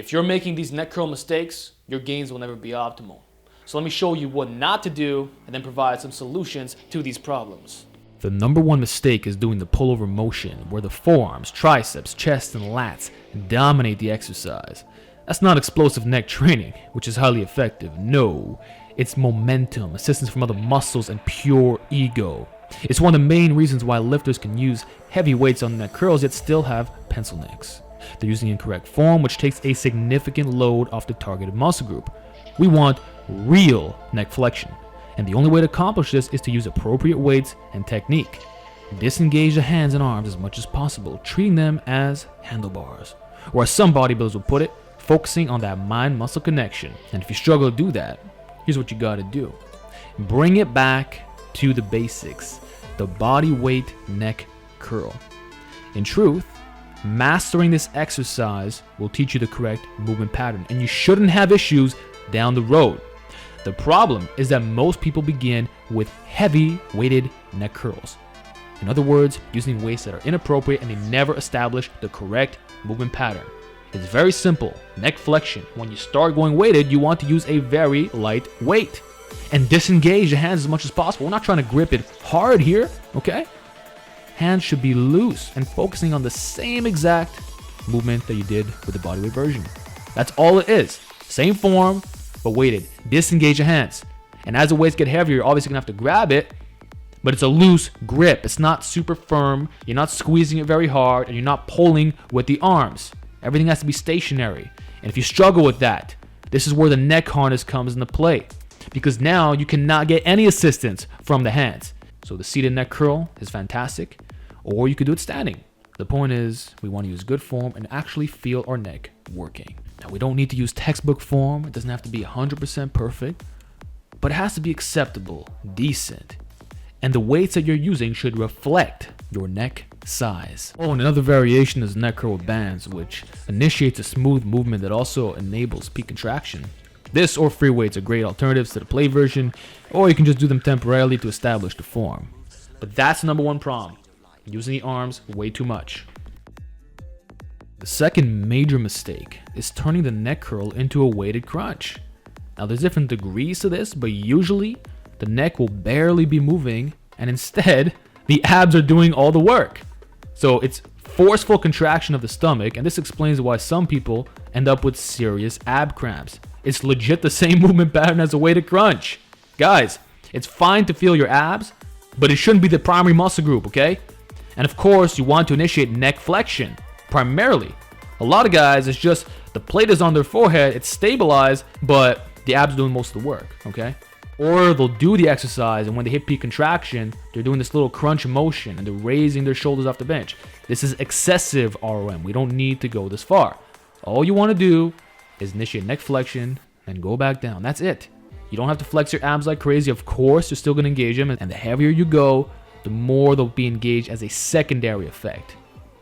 If you're making these neck curl mistakes, your gains will never be optimal. So let me show you what not to do and then provide some solutions to these problems. The number one mistake is doing the pullover motion, where the forearms, triceps, chest, and lats dominate the exercise. That's not explosive neck training, which is highly effective. No, it's momentum, assistance from other muscles, and pure ego. It's one of the main reasons why lifters can use heavy weights on neck curls yet still have pencil necks. They're using incorrect form, which takes a significant load off the targeted muscle group. We want real neck flexion, and the only way to accomplish this is to use appropriate weights and technique. Disengage the hands and arms as much as possible, treating them as handlebars, or as some bodybuilders will put it, focusing on that mind-muscle connection. And if you struggle to do that, here's what you gotta do. Bring it back to the basics, the body weight neck curl. In truth, mastering this exercise will teach you the correct movement pattern, and you shouldn't have issues down the road. The problem is that most people begin with heavy weighted neck curls. In other words, using weights that are inappropriate, and they never establish the correct movement pattern. It's very simple. Neck flexion. When you start going weighted, you want to use a very light weight and disengage the hands as much as possible. We're not trying to grip it hard here, okay? Hands should be loose and focusing on the same exact movement that you did with the bodyweight version. That's all it is. Same form, but weighted. Disengage your hands. And as the weights get heavier, you're obviously gonna have to grab it, but it's a loose grip. It's not super firm. You're not squeezing it very hard, and you're not pulling with the arms. Everything has to be stationary. And if you struggle with that, this is where the neck harness comes into play, because now you cannot get any assistance from the hands. So the seated neck curl is fantastic, or you could do it standing. The point is, we want to use good form and actually feel our neck working. Now, we don't need to use textbook form. It doesn't have to be 100% perfect, but it has to be acceptable, decent. And the weights that you're using should reflect your neck size. Oh, and another variation is neck curl with bands, which initiates a smooth movement that also enables peak contraction. This or free weights are great alternatives to the play version, or you can just do them temporarily to establish the form. But that's the number one problem, using the arms way too much. The second major mistake is turning the neck curl into a weighted crunch. Now, there's different degrees to this, but usually the neck will barely be moving, and instead the abs are doing all the work. So it's forceful contraction of the stomach, and this explains why some people end up with serious ab cramps. It's legit the same movement pattern as a weighted crunch. Guys, it's fine to feel your abs, but it shouldn't be the primary muscle group, okay? And of course, you want to initiate neck flexion, primarily. A lot of guys, it's just the plate is on their forehead, it's stabilized, but the abs doing most of the work, okay? Or they'll do the exercise, and when they hit peak contraction, they're doing this little crunch motion, and they're raising their shoulders off the bench. This is excessive ROM. We don't need to go this far. All you want to do is initiate neck flexion and go back down. That's it. You don't have to flex your abs like crazy. Of course, you're still going to engage them, and the heavier you go, the more they'll be engaged as a secondary effect.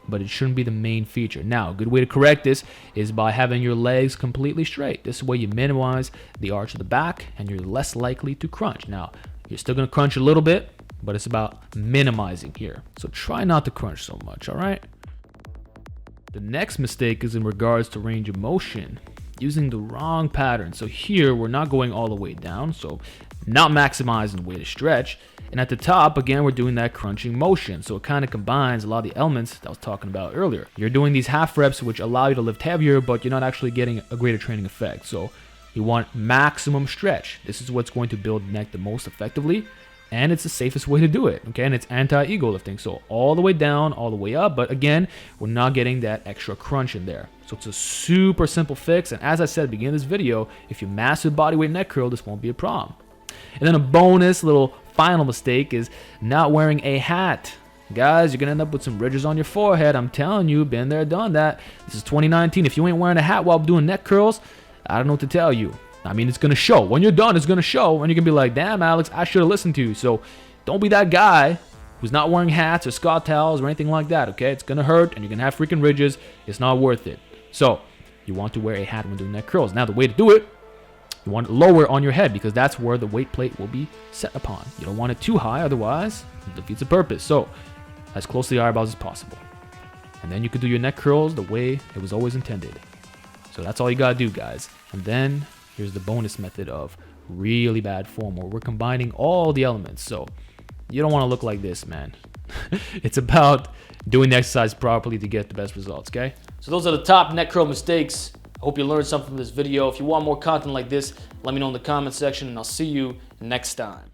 But it shouldn't be the main feature. Now, a good way to correct this is by having your legs completely straight. This way you minimize the arch of the back, and you're less likely to crunch. Now, you're still going to crunch a little bit, but it's about minimizing here. So try not to crunch so much, all right? The next mistake is in regards to range of motion, using the wrong pattern. So here, we're not going all the way down, so not maximizing the weighted stretch. And at the top, again, we're doing that crunching motion. So it kind of combines a lot of the elements that I was talking about earlier. You're doing these half reps, which allow you to lift heavier, but you're not actually getting a greater training effect. So you want maximum stretch. This is what's going to build the neck the most effectively, and it's the safest way to do it, okay? And it's anti-ego lifting. So all the way down, all the way up, but again, we're not getting that extra crunch in there. So it's a super simple fix, and as I said at the beginning of this video, if you master the bodyweight neck curl, this won't be a problem. And then a bonus little final mistake is not wearing a hat. Guys, you're gonna end up with some ridges on your forehead. I'm telling you, been there, done that. This is 2019. If you ain't wearing a hat while doing neck curls, I don't know what to tell you. I mean, it's gonna show. When you're done, it's gonna show, and you're gonna be like, damn, Alex, I should have listened to you. So don't be that guy who's not wearing hats or Scott towels or anything like that, okay? It's gonna hurt, and you're gonna have freaking ridges. It's not worth it. So you want to wear a hat when doing neck curls. Now, the way to do it, you want it lower on your head, because that's where the weight plate will be set upon. You don't want it too high, otherwise it defeats the purpose. So as close to the eyeballs as possible. And then you can do your neck curls the way it was always intended. So that's all you gotta do, guys. And then here's the bonus method of really bad form, where we're combining all the elements. So you don't want to look like this, man. It's about doing the exercise properly to get the best results, okay? So those are the top neck curl mistakes. I hope you learned something from this video. If you want more content like this, let me know in the comment section, and I'll see you next time.